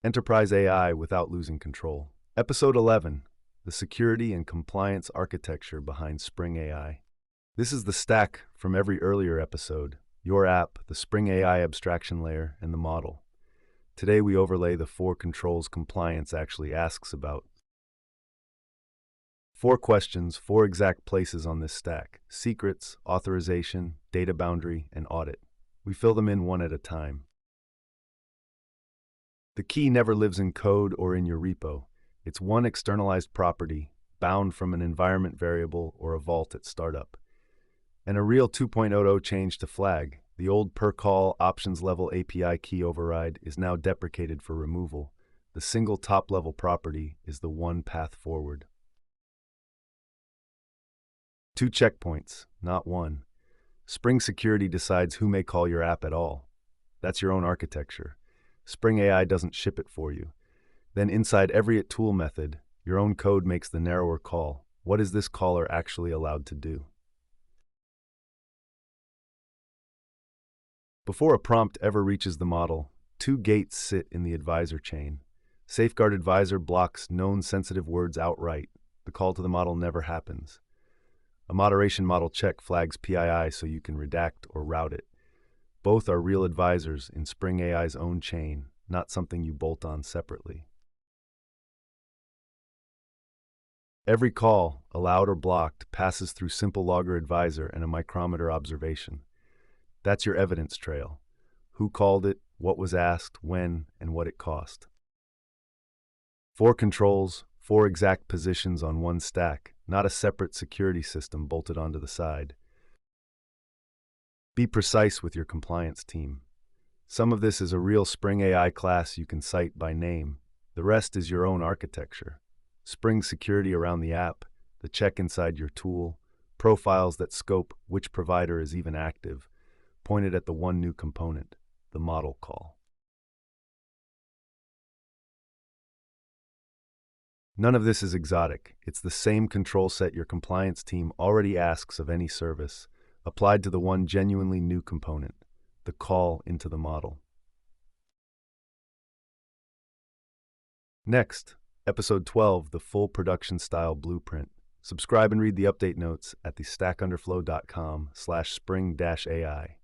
Enterprise AI without losing control. Episode 11, the security and compliance architecture behind Spring AI. This is the stack from every earlier episode: your app, the Spring AI abstraction layer, and the model. Today we overlay the 4 controls compliance actually asks about. 4 questions, 4 exact places on this stack: secrets, authorization, data boundary, and audit. We fill them in one at a time. The key never lives in code or in your repo. It's one externalized property, bound from an environment variable or a vault at startup. And a real 2.00 change to flag, the old per-call options-level API key override, is now deprecated for removal. The single top-level property is the one path forward. 2 checkpoints, not one. Spring Security decides who may call your app at all. That's your own architecture. Spring AI doesn't ship it for you. Then inside every tool method, your own code makes the narrower call. What is this caller actually allowed to do? Before a prompt ever reaches the model, 2 gates sit in the advisor chain. Safeguard advisor blocks known sensitive words outright. The call to the model never happens. A moderation model check flags PII so you can redact or route it. Both are real advisors in Spring AI's own chain, not something you bolt on separately. Every call, allowed or blocked, passes through simple logger advisor and a micrometer observation. That's your evidence trail. Who called it, what was asked, when, and what it cost. 4 controls, 4 exact positions on one stack, not a separate security system bolted onto the side. Be precise with your compliance team. Some of this is a real Spring AI class you can cite by name. The rest is your own architecture. Spring security around the app, the check inside your tool, profiles that scope which provider is even active, pointed at the one new component, the model call. None of this is exotic. It's the same control set your compliance team already asks of any service, applied to the one genuinely new component, the call into the model. Next, Episode 12, the full production-style blueprint. Subscribe and read the update notes at thestackunderflow.com/spring-AI.